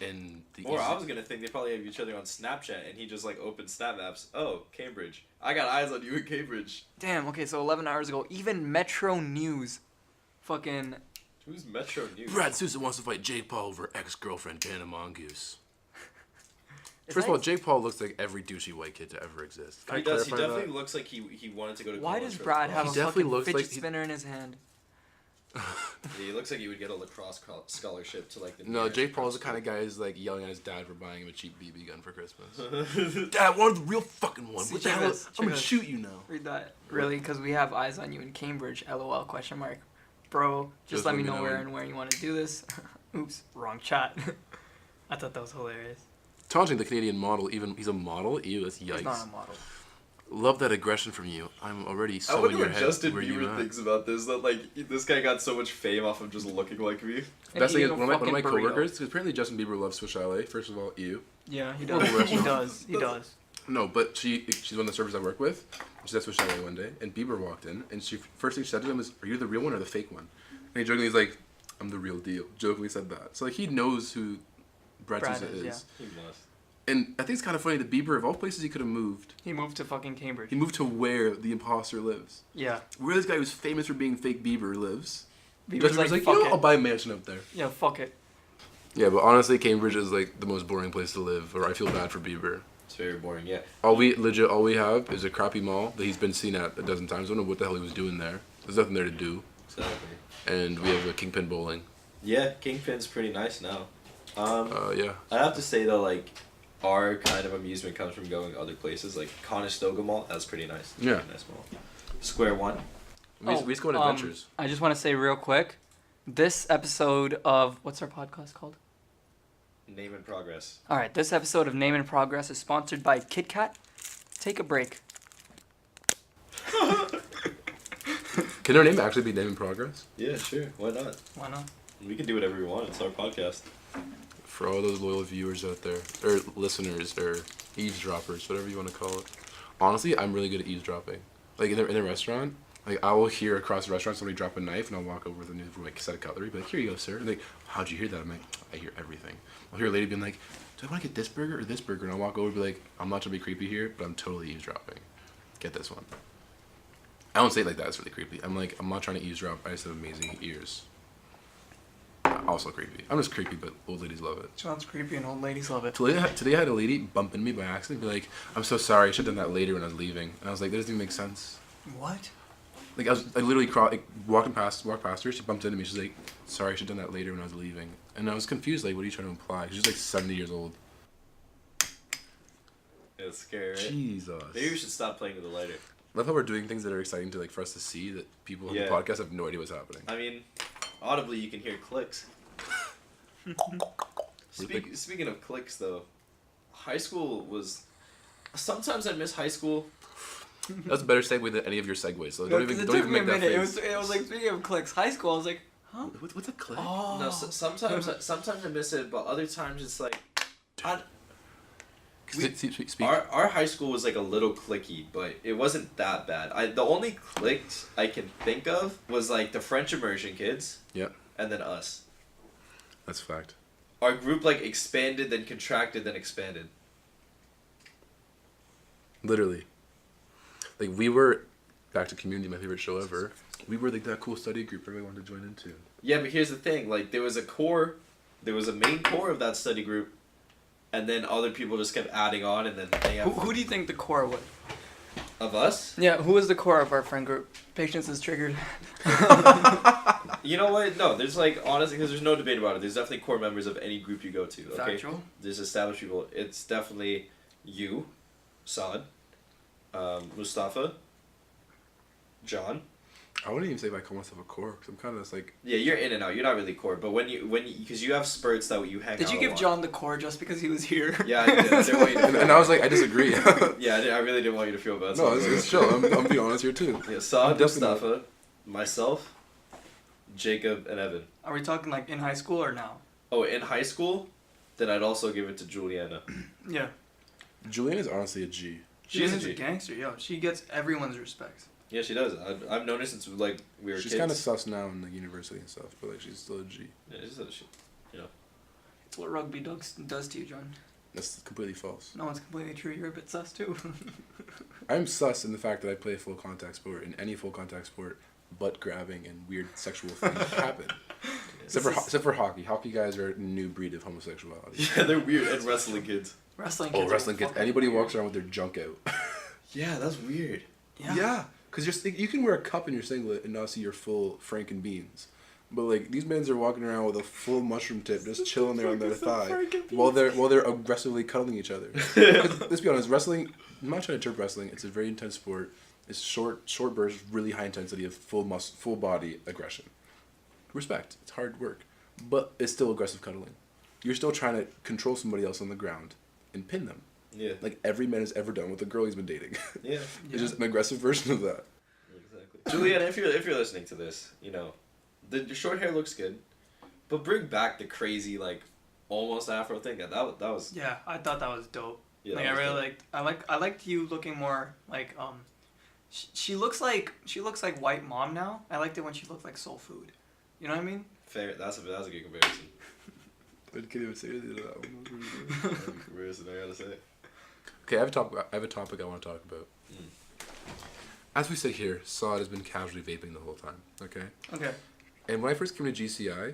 and the. Or I was gonna think they probably have each other on Snapchat, and he just like opened Snap Maps. Oh, Cambridge. I got eyes on you in Cambridge. damn. Okay, so 11 hours ago, even Metro News, fucking. Who's Metro News? Brad Sousa wants to fight Jake Paul over ex-girlfriend Tana Mongoose. Is First that- of all, Jake Paul looks like every douchey white kid to ever exist. Can He I does. He clarify definitely that? looks like he wanted to go to Why college does for Brad have a lacrosse. definitely fucking looks fidget like he- spinner in his hand? Yeah, he looks like he would get a lacrosse scholarship to like the. No, nearest Jake Paul's the prep kind of guy who's like yelling at his dad for buying him a cheap BB gun for Christmas. school. Dad, I wanted the real fucking one. See, What the check hell? this, I'm check gonna this. shoot you now. Read that. Really? Because we have eyes on you in Cambridge, LOL, question mark. Bro, just Just let me know where and where you want to do this. Oops, wrong chat. I thought that was hilarious. Taunting the Canadian model, even he's a model? Ew, that's He's not a yikes. model. Love that aggression from you. I'm already I so in wonder your what head. Justin where you Bieber at. thinks about this. That like this guy got so much fame off of just looking like me. And Best thing is eating a one of my fucking burrito. coworkers, because apparently Justin Bieber loves Swiss Chalet. First of all, ew. Yeah, he Well, does. the rest he of- does. He does. No, but she's one of the servers I work with. She's at Swiss Chalet one day, and Bieber walked in, and she first thing she said to him was, "Are you the real one or the fake one?" And he jokingly was like, "I'm the real deal." Jokingly said that. So like he knows who Brad Brad Sousa is, is. He must. And I think it's kind of funny that Bieber, of all places he could have moved, He moved to fucking Cambridge. he moved to where the imposter lives. Yeah. Where this guy who's famous for being fake Bieber lives. Bieber's Justin Bieber's like, fuck you know, it. I'll buy a mansion up there. Yeah, fuck it. Yeah, but honestly, Cambridge is like the most boring place to live, or I feel bad for Bieber. It's very boring, yeah. All we have is a crappy mall that he's been seen at a dozen times. I don't know what the hell he was doing there. There's nothing there to do. Exactly. And we have a Kingpin bowling. Yeah, Kingpin's pretty nice now. Yeah. I have to say though, like, our kind of amusement comes from going other places, like Conestoga Mall. That's pretty nice. Yeah. Pretty nice mall. Square One. We just go on adventures. I just want to say real quick, this episode of what's our podcast called? Name in progress. All right, this episode of Name in Progress is sponsored by Kit Kat. Take a break. Can our name actually be Name in Progress? Yeah, sure. Why not? Why not? We can do whatever we want. It's our podcast. For all those loyal viewers out there, or listeners, or eavesdroppers, whatever you want to call it. Honestly, I'm really good at eavesdropping. Like in a restaurant, like I will hear across the restaurant somebody drop a knife, and I'll walk over with a new like set of cutlery, be like, "Here you go, sir." And like, "How'd you hear that?" I'm like, "I hear everything." I'll hear a lady being like, "Do I want to get this burger or this burger?" And I'll walk over and be like, "I'm not trying to be creepy here, but I'm totally eavesdropping. Get this one." I don't say it like that. It's really creepy. I'm like, I'm not trying to eavesdrop. I just have amazing ears. Also creepy. I'm just creepy, but old ladies love it. Sounds creepy and old ladies love it. Today I had a lady bump into me by accident, be like, "I'm so sorry. I should have done that later when I was leaving." And I was like, that doesn't even make sense. What? Like I literally walked past her. She bumped into me. She's like, "Sorry, I should have done that later when I was leaving." And I was confused. Like, what are you trying to imply? She's like 70 years old. It's scary, right? Jesus. Maybe we should stop playing with the lighter. I love how we're doing things that are exciting to like for us to see that people on the podcast have no idea what's happening. I mean, audibly you can hear clicks. Speaking of clicks, though, high school was. Sometimes I miss high school. That's a better segue than any of your segues. So don't even make that face. It was like, speaking of clicks, high school, I was like, huh? What's a click? Oh. No, sometimes I miss it, but other times it's like. Our high school was like a little cliquey, but it wasn't that bad. The only cliques I can think of was like the French immersion kids. Yeah. And then us. That's a fact. Our group like expanded, then contracted, then expanded. Literally. Like we were, back to Community, my favorite show ever. We were like that cool study group everyone wanted to join into. Yeah, but here's the thing: like there was a main core of that study group, and then other people just kept adding on, and then they have. Who do you think the core was? Of us? Yeah, who was the core of our friend group? Patience is triggered. You know what? No, there's like honestly, because there's no debate about it. There's definitely core members of any group you go to. Okay. Factual. There's established people. It's definitely you, Saad, Mustafa, John. I wouldn't even say if I call myself a core, because I'm kind of just like... Yeah, you're in and out. You're not really core, but when you because you have spurts that you hang out. Did you give John the core just because he was here? Yeah, I did. I didn't want you to and I was like, I disagree. Yeah, I really didn't want you to feel bad. No, it's chill. I'm being honest here too. Yeah, Saad, Mustafa, myself, Jacob, and Evan. Are we talking like in high school or now? Oh, in high school, then I'd also give it to Juliana. Yeah. Julian is honestly a G. She's a gangster, yo. She gets everyone's respect. Yeah, she does. I've known her since like we were She's kids. kind of sus now in the university and stuff, but like she's still a G. Yeah, you know. It's what rugby does to you, John. That's completely false. No, it's completely true. You're a bit sus too. I'm sus in the fact that I play a full contact sport. In any full contact sport, butt grabbing and weird sexual things happen. Except for hockey. Hockey guys are a new breed of homosexuality. Yeah, they're weird. And wrestling kids. Wrestling kids. Oh, wrestling kids. Anybody walks around with their junk out. Yeah, that's weird. Yeah. Because you can wear a cup in your singlet and not see your full Franken beans. But like these men are walking around with a full mushroom tip, just chilling there on their thigh, while they're aggressively cuddling each other. Let's be honest, wrestling. I'm not trying to interpret wrestling. It's a very intense sport. It's short bursts, really high intensity of full body aggression. Respect. It's hard work, but it's still aggressive cuddling. You're still trying to control somebody else on the ground and pin them. Yeah. Like every man has ever done with a girl he's been dating. Yeah. It's just an aggressive version of that. Exactly. Juliana, if you're listening to this, you know, the short hair looks good, but bring back the crazy like almost afro thing. That was. Yeah, I thought that was dope. Yeah, like I really liked. I liked you looking more like She looks like White Mom now. I liked it when she looked like Soul Food. You know what I mean? Fair. That's a good comparison. I can't even say anything to that one. Where's it? I gotta say. Okay, I have a topic I want to talk about. As we sit here, Psych'd has been casually vaping the whole time. Okay. Okay. And when I first came to GCI.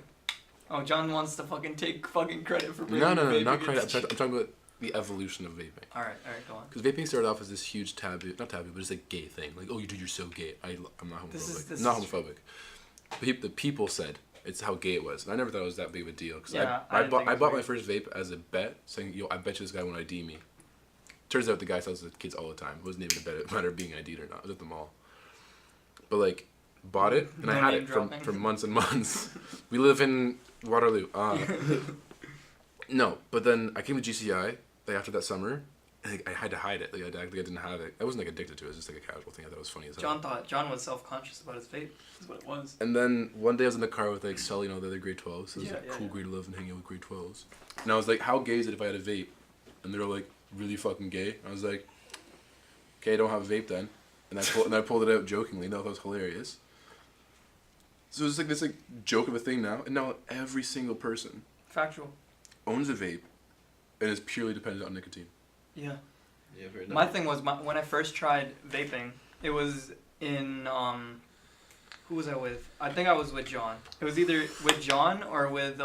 Oh, John wants to fucking take fucking credit for bringing No, vaping not credit. into- I'm talking about the evolution of vaping. All right, go on. Because vaping started off as this huge taboo, not taboo, but it's like gay thing. Like, oh, dude, you're so gay. I'm not homophobic. This not is homophobic. The people said it's how gay it was, and I never thought it was that big of a deal. Because Yeah, I didn't think it was bought my weird. first vape as a bet, saying, yo, I bet you this guy won't ID me. Turns out the guy sells the kids all the time. It wasn't even a matter of being ID'd or not. It was at the mall. But like, bought it, and No I had name it dropping. for months and months. We live in Waterloo. No, but then I came to GCI like after that summer. And, like, I had to hide it. Like I didn't have it. I wasn't like addicted to it. It was just like a casual thing. I thought it was funny as hell. John was self-conscious about his vape. That's what it was. And then one day I was in the car with like Sully, the other grade 12s. So it was Yeah, like yeah, cool yeah. grade 11 hanging out with grade 12s. And I was like, how gay is it if I had a vape? And they were like, really fucking gay. I was like, okay, I don't have a vape then. And I pulled it out jokingly. And I thought that was hilarious. So it's like this like joke of a thing now. And now every single person Factual. owns a vape and is purely dependent on nicotine. Yeah. Yeah, very My nice. thing was when I first tried vaping, it was in who was I with? I think I was with John. It was either with John or with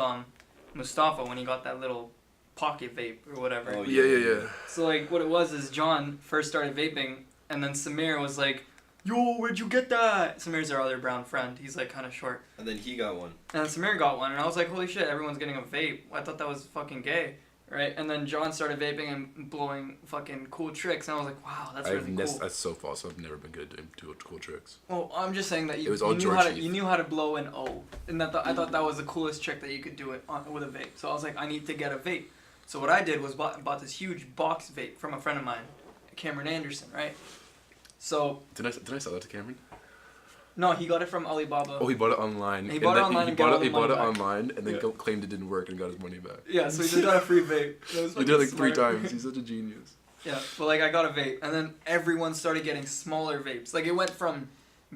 Mustafa when he got that little pocket vape or whatever. Oh, Yeah. So like what it was is John first started vaping and then Samir was like, "Yo, where'd you get that?" Samir's our other brown friend. He's like kind of short. And then he got one. And then Samir got one and I was like, "Holy shit, everyone's getting a vape." I thought that was fucking gay. Right? And then John started vaping and blowing fucking cool tricks and I was like, "Wow, that's really cool." That's so false. I've never been good at doing cool tricks. Well, I'm just saying that It you, was all you knew George how to Heath. you knew how to blow an O, and I thought that was the coolest trick that you could do it with a vape. So I was like, I need to get a vape. So what I did was bought this huge box vape from a friend of mine, Cameron Anderson, right? So Did I sell that to Cameron? no, he got it from Alibaba. Oh, he bought it online. He bought it online and got all the he bought money it back. online and then Yeah. claimed it didn't work and got his money back. Yeah, so he just got a free vape. That was He did it like fucking 3 smart. times. He's such a genius. Yeah, but like I got a vape, and then everyone started getting smaller vapes. Like it went from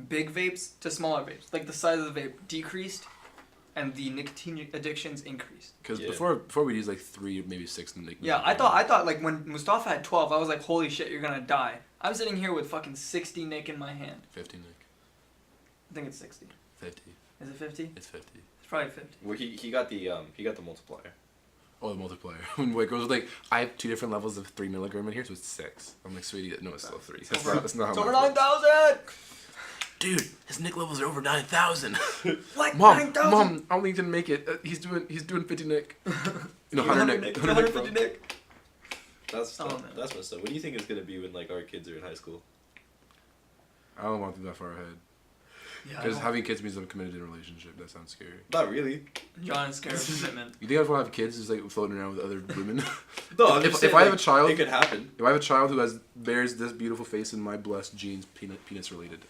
big vapes to smaller vapes. Like the size of the vape decreased, and the nicotine addictions increased. Because Yeah. before we'd use like 3, maybe 6. Yeah, I thought like when Mustafa had 12, I was like, holy shit, you're gonna die. I'm sitting here with fucking 60 Nick in my hand. 50, Nick. I think it's 60. 50. Is it 50? It's 50. It's probably 50. Well, he got the multiplier. Oh, the multiplier. When white girls are like, I have 2 different levels of 3 milligram in here, so it's 6. I'm like, sweetie, no, it's still 3. That's not It's how over math works. 9,000! Dude, his Nick levels are over 9,000. Like Mom, 9,000! Mom, I only didn't make it. He's doing 50 Nick. 100 Nick. 100 Nick, bro. 150 Nick. That's Oh, tough. man. That's messed up. What do you think is gonna be when like our kids are in high school? I don't want them that far ahead. Yeah, I Because know. having kids means I'm committed in a relationship. That sounds scary. Not really. John is scared of commitment. You think I want to have kids just like floating around with other women? No, I'm If- just if saying, I have like, a child- it could happen. If I have a child who bears this beautiful face and my blessed genes, penis related,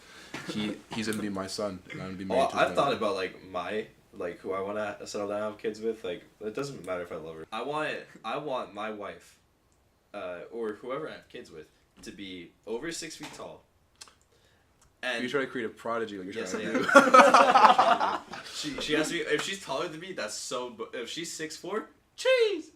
he's gonna be my son, and I'm gonna be married Well, to his I've thought mother. about like who I want to settle down and have kids with. Like it doesn't matter if I love her. I want my wife, or whoever I have kids with, to be over 6 feet tall. And You try to create a prodigy like you're yes, trying I to do. am. she has to be. If she's taller than me, that's so. If she's 6'4", cheese.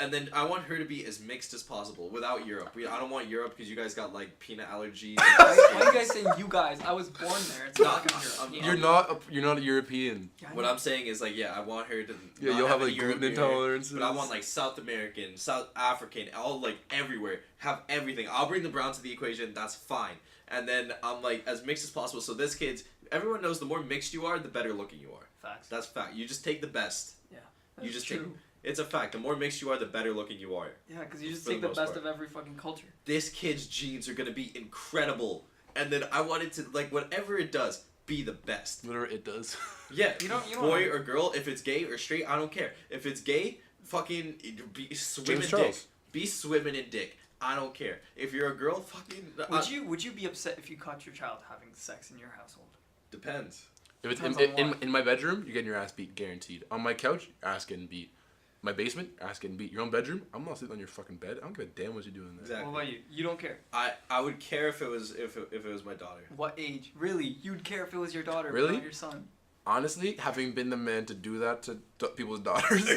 And then I want her to be as mixed as possible without Europe. I don't want Europe because you guys got like peanut allergies. Why are you guys saying you guys? I was born there. It's not I'm- Europe. You're not a European. Yeah, I What know. I'm saying is like, yeah, I want her to. Yeah, not you'll have any like gluten European, intolerances. But I want like South American, South African, all like everywhere. Have everything. I'll bring the brown to the equation. That's fine. And then I'm like as mixed as possible. So this kid's. Everyone knows the more mixed you are, the better looking you are. Facts. That's fact. You just take the best. Yeah. You That's just true. take. It's a fact. The more mixed you are, the better looking you are. Yeah, because you just For the take the most best part. of every fucking culture. This kid's genes are gonna be incredible. And then I want it to like whatever it does, be the best. Whatever it does. Yeah, You don't boy or girl, if it's gay or straight, I don't care. If it's gay, fucking be swimming James dick. Charles. Be swimming in dick. I don't care. If you're a girl, fucking Would you be upset if you caught your child having sex in your household? depends. If it's Depends on what. in my bedroom, you're getting your ass beat, guaranteed. On my couch, your ass getting beat. My basement, your ass getting beat. Your own bedroom, I'm not sitting on your fucking bed. I don't give a damn what you do in there. Exactly. What about you? You don't care. I would care if it was if it was my daughter. What age? Really? You'd care if it was your daughter, Really? but not your son. honestly, having been the man to do that to people's daughters,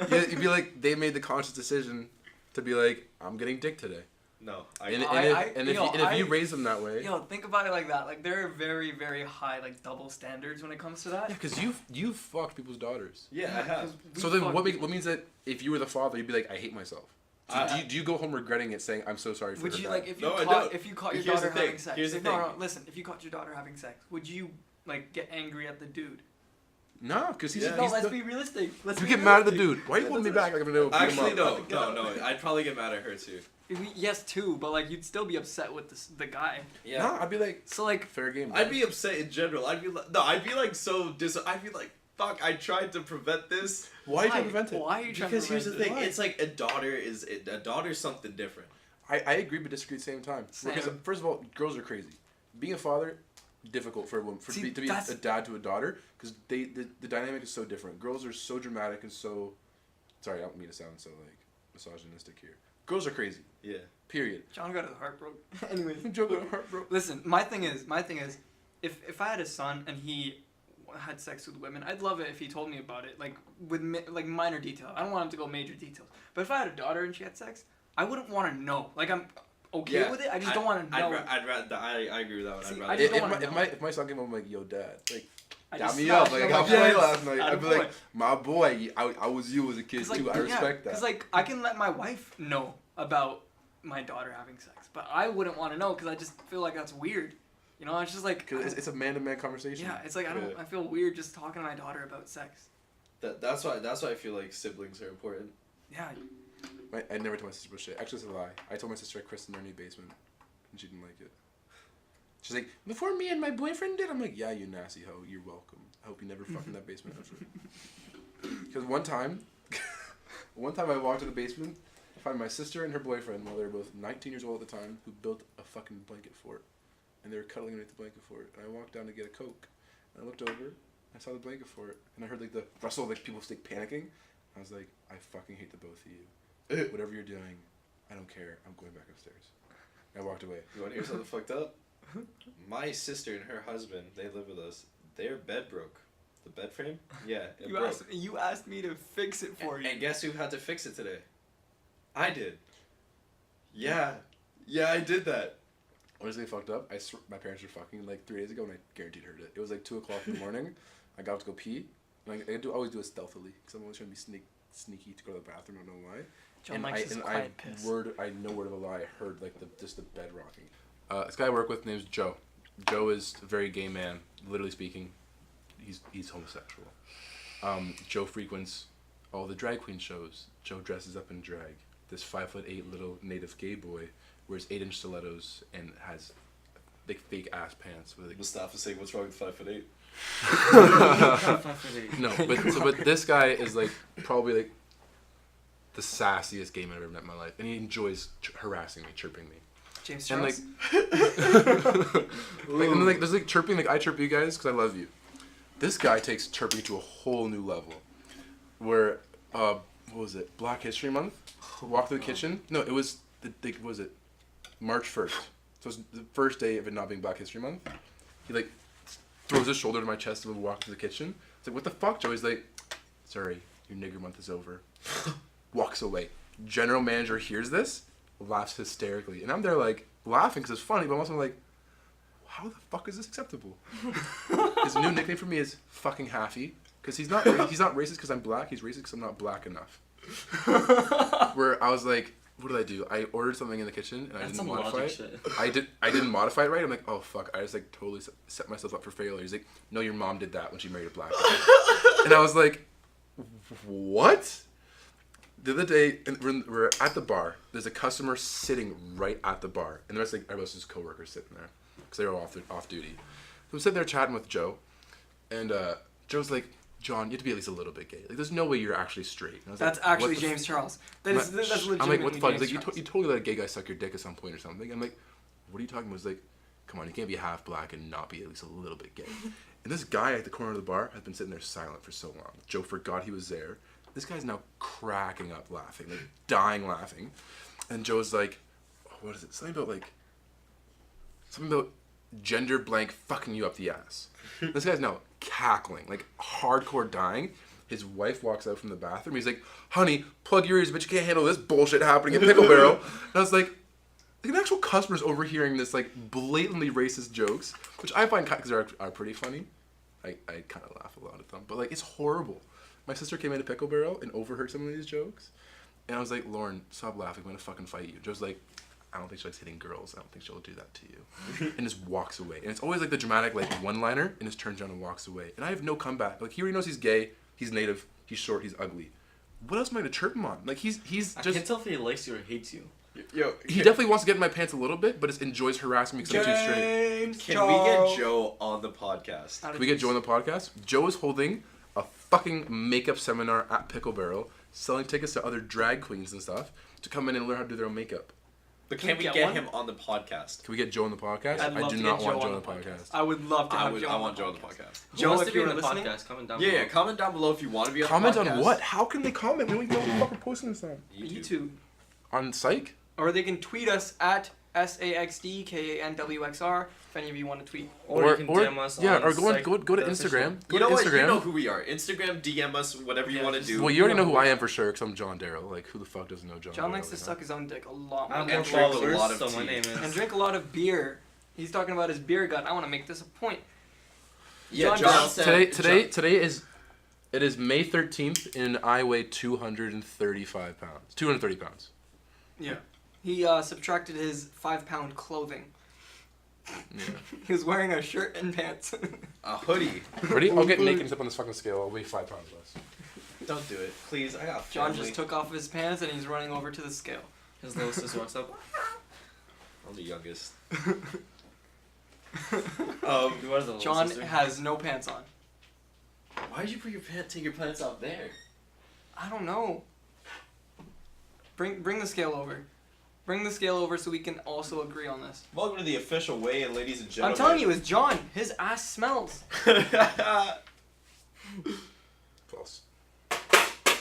you'd be like, they made the conscious decision to be like, I'm getting dick today. No, if you raise them that way, think about it like that. Like there are very, very high like double standards when it comes to that. yeah, because you've fucked people's daughters. Yeah, I have. So then what means that if you were the father, you'd be like, I hate myself. So do you go home regretting it, saying I'm so sorry for Would her you dad? like if you caught your Here's daughter the thing. having sex? Here's the No, thing. listen. If you caught your daughter having sex, would you like get angry at the dude? No, because he's. Yeah. No, let's be realistic. You get mad at the dude. Why are you holding me back? I'm gonna Actually, no. I'd probably get mad at her too. Yes, too, but like you'd still be upset with the guy. Yeah. No, I'd be like, So like, fair game. I'd be upset in general. I'd be like so I'd be like, fuck, I tried to prevent this. Why are you trying to prevent it? Why are you trying Because to here's the prevent thing, it? it's like a daughter's something different. I agree but disagree at the same time. Same. Because first of all, girls are crazy. Being a father, difficult for a woman to be a dad to a daughter because the dynamic is so different. Girls are so dramatic and so. Sorry, I don't mean to sound so like misogynistic here. Girls are crazy. Yeah. Period. John got his heart broke. Anyways, Joe got heart broke. listen. My thing is, if I had a son and he had sex with women, I'd love it if he told me about it, like with like minor detail. I don't want him to go major details. But if I had a daughter and she had sex, I wouldn't want to know. Like I'm okay with it. I just don't want to know. I'd rather. I agree with that one. See, I'd I just rather. don't wanna know. If my son came home like, yo, dad, like. I Got just me up, like smashed how him, play yes, last night. I'd be attaboy. like, my boy, I was you as a kid too. I respect that. Because like I can let my wife know about my daughter having sex, but I wouldn't want to know because I just feel like that's weird. You know, it's just like Because it's a man-to-man conversation. yeah, it's like I feel weird just talking to my daughter about sex. That's why I feel like siblings are important. Yeah, I never told my sister about shit. Actually, it's a lie. I told my sister I christened our new basement, and she didn't like it. She's like, before me and my boyfriend did? I'm like, yeah, you nasty hoe. You're welcome. I hope you never fuck in that basement ever. Because one time I walked to the basement, I found my sister and her boyfriend, while they were both 19 years old at the time, who built a fucking blanket fort. And they were cuddling underneath the blanket fort. And I walked down to get a Coke. And I looked over, I saw the blanket fort, and I heard like the rustle of like people panicking. I was like, I fucking hate the both of you. Whatever you're doing, I don't care. I'm going back upstairs. And I walked away. You want to hear something fucked up? My sister and her husband, they live with us. Their bed broke. The bed frame? Yeah, it broke. you asked me to fix it for you. And guess who had to fix it today? I did. Yeah. Yeah, I did that. Honestly, fucked up. My parents were fucking like 3 days ago, and I guaranteed heard it. It was like 2 o'clock in the morning. I got up to go pee. And I always do it stealthily because I'm always trying to be sneaky to go to the bathroom. I don't know why. John likes his quiet piss. I no word of a lie. I heard like just the bed rocking. This guy I work with name's Joe. Joe is a very gay man. Literally speaking, he's homosexual. Joe frequents all the drag queen shows. Joe dresses up in drag. This 5'8" little native gay boy wears 8-inch stilettos and has like fake ass pants with like. Mustafa saying, "What's wrong with 5'8"? No, but this guy is like probably like the sassiest gay man I've ever met in my life, and he enjoys harassing me, chirping me. James And Charles. like there's like chirping, like I chirp you guys because I love you. This guy takes chirping to a whole new level. Where what was it? Black History Month. Walk through the kitchen. No, it was was it March 1st. So it's the first day of it not being Black History Month. He like throws his shoulder to my chest and we walk to the kitchen. It's like, what the fuck, Joe? He's like, sorry, your nigger month is over. Walks away. General manager hears this, laughs hysterically, and I'm there like laughing because it's funny, but I'm also like, how the fuck is this acceptable? His new nickname for me is fucking Halfy, because he's not racist because I'm black. He's racist because I'm not black enough. Where I was like, what did I do? I ordered something in the kitchen and I didn't modify it. Shit. I didn't modify it right. I'm like, oh fuck! I just like totally set myself up for failure. He's like, no, your mom did that when she married a black guy. And I was like, what? The other day, we're at the bar. There's a customer sitting right at the bar, and the rest, like, everybody else's coworkers sitting there because they were off duty. So I'm sitting there chatting with Joe, and Joe's like, John, you have to be at least a little bit gay. Like, there's no way you're actually straight. And I was That's like, actually what the James Charles. That's legitimately I'm like, what the fuck? He's James like, Charles. you totally let a gay guy suck your dick at some point or something. I'm like, what are you talking about? He's like, come on, you can't be half black and not be at least a little bit gay. And this guy at the corner of the bar has been sitting there silent for so long. Joe forgot he was there. This guy's now cracking up laughing, like dying laughing. And Joe's like, oh, what is it? Something about gender blank fucking you up the ass. This guy's now cackling, like hardcore dying. His wife walks out from the bathroom. He's like, honey, plug your ears, bitch, you can't handle this bullshit happening in Pickle Barrel. And I was like an actual customer's overhearing this like blatantly racist jokes, which I find because are pretty funny. I kind of laugh a lot at them, but like it's horrible. My sister came into Pickle Barrel and overheard some of these jokes, and I was like, Lauren, stop laughing. I'm gonna fucking fight you. Joe's like, I don't think she likes hitting girls. I don't think she'll do that to you. And just walks away. And it's always like the dramatic like one-liner, and just turns around and walks away. And I have no comeback. Like he already knows he's gay, he's native, he's short, he's ugly. What else am I gonna chirp him on? Like he's just. I can't tell if he likes you or hates you. Yo, He definitely wants to get in my pants a little bit, but just enjoys harassing me because I'm too straight. Can we get Joe on the podcast? Can we get Joe on the podcast? Joe is holding a fucking makeup seminar at Pickle Barrel, selling tickets to other drag queens and stuff to come in and learn how to do their own makeup. But can we get him on the podcast? Can we get Joe on the podcast? I'd love I do to not get want Joe Joe on on the the podcast. podcast. I would love to have Joe. I want Joe on the podcast. Joe, if if you're in the listening, podcast, comment down Yeah, below. yeah. Comment down below if you want to be on Comment the podcast. on what? How can they comment? We don't even know what the fuck we're posting this on. YouTube. On Psych? Or they can tweet us at SAXDKANWXR if any of you want to tweet. Or you can DM us yeah, on or go Psych- to the Instagram. Go You know to what? Instagram. You know who we are. Instagram, DM us, whatever you Yeah, want to just- do. Well, you already know who I am for sure, because I'm John Darrow. Like, who the fuck doesn't know John? John Darrow, likes to you know? suck his own dick a lot I more. have And more drinks a followers, lot of so my tea. name And is... drink a lot of beer. He's talking about his beer gut. I want to make this a point. Yeah, John John said Today is May 13th, and I weigh 235 pounds. 230 pounds. Yeah. He subtracted his 5-pound clothing. Yeah. He was wearing a shirt and pants. a hoodie. Ready? I'll get naked and step on this fucking scale. I'll weigh 5 pounds less. Don't do it, please. I got John family. just took off his pants and he's running over to the scale. His little sister walks up. I'm the youngest. Who was the little John sister? has no pants on. Why'd you put your take your pants out there? I don't know. Bring the scale over. Bring the scale over so we can also agree on this. Welcome to the official weigh-in, ladies and I'm gentlemen. telling you, it's John. His ass smells. False.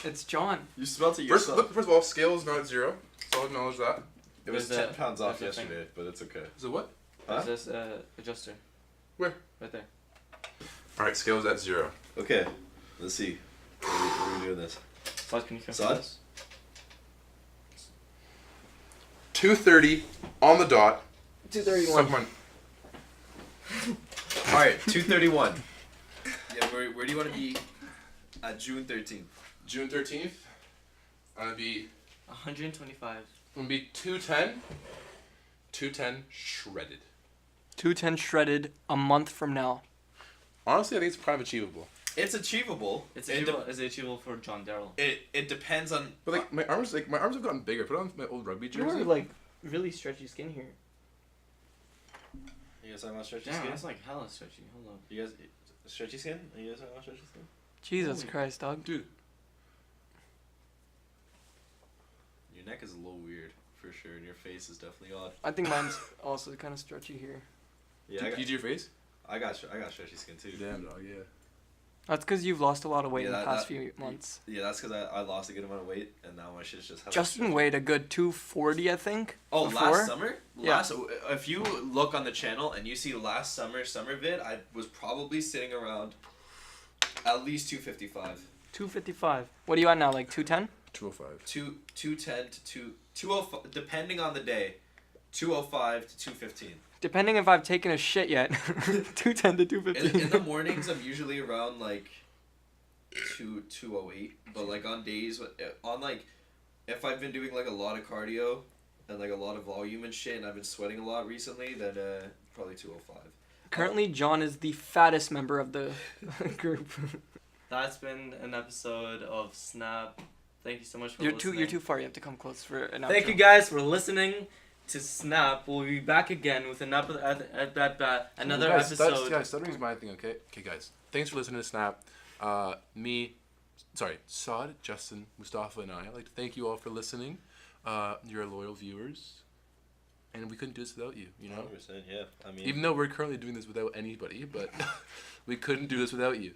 It's John. you smelt it First, yourself. first of all, scale is not at 0, so I'll acknowledge that. It was There's 10 pounds off there's a thing. yesterday, but it's okay. Is it what? Huh? There's this adjuster. Where? Right there. Alright, scale is at 0. Okay, let's see. We're doing this. Sod, can you come Sod? this? 230 on the dot. 231. Suck my... Alright, 231. Yeah, where do you want to be at June 13th? June 13th, I'm gonna be 125. 210. 210 shredded. 210 shredded a month from now. Honestly, I think it's kind of achievable. It's achievable. It's It achievable. Is it achievable for John Darrell? It depends on. But like my arms have gotten bigger. Put on my old rugby You jersey. are like really stretchy skin here. You guys talking about stretchy Damn, skin? that's like hella stretchy. Hold up. You guys stretchy skin? Are you guys talking about stretchy skin? Jesus Holy- Christ, dog. Dude, Your neck is a little weird for sure, and your face is definitely odd. I think mine's also kind of stretchy here. Yeah, did you do your face? I got stretchy skin too. Damn, dog, yeah. That's because you've lost a lot of weight Yeah, in the that- past that- few months. Yeah, that's because I lost a good amount of weight, and now my shit's just. Justin weighed a good 240, I think. Oh, before. last summer? Yeah. If you look on the channel and you see last summer vid, I was probably sitting around at least 255. 255. What are you at now? Like 210? 205. 210 to 205, depending on the day. 205 to 215. Depending if I've taken a shit yet. 210 to 215. In the mornings, I'm usually around like 208, but like on days if I've been doing like a lot of cardio and like a lot of volume and shit, and I've been sweating a lot recently, then probably 205. Currently, John is the fattest member of the group. That's been an episode of Snap. Thank you so much for You're listening. too far. You have to come close for an outro. Thank you guys for listening to Snap. We'll be back again with another episode. Guys, stuttering's my thing, okay? Okay, guys. Thanks for listening to Snap. Sod, Justin, Mustafa, and I'd like to thank you all for listening. You're loyal viewers. And we couldn't do this without you, you know? 100%, yeah. I mean, Even though we're currently doing this without anybody, but we couldn't do this without you.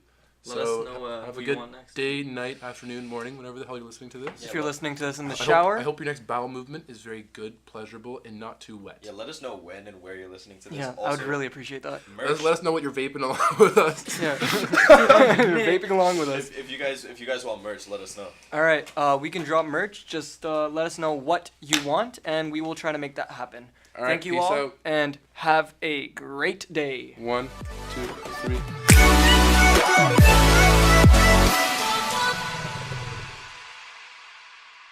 Let us know have who a you good want next. day, night, afternoon, morning, whenever the hell you're listening to this. If you're listening to this in the I shower. I hope your next bowel movement is very good, pleasurable, and not too wet. Yeah, let us know when and where you're listening to this. Yeah, Also, I would really appreciate that. merch. Let us know what you're vaping along with us. Yeah. You're vaping along with us. If you guys want merch, let us know. All right, we can drop merch. Just let us know what you want, and we will try to make that happen. All right, Thank you peace all, out. and have a great day. 1, 2, 3.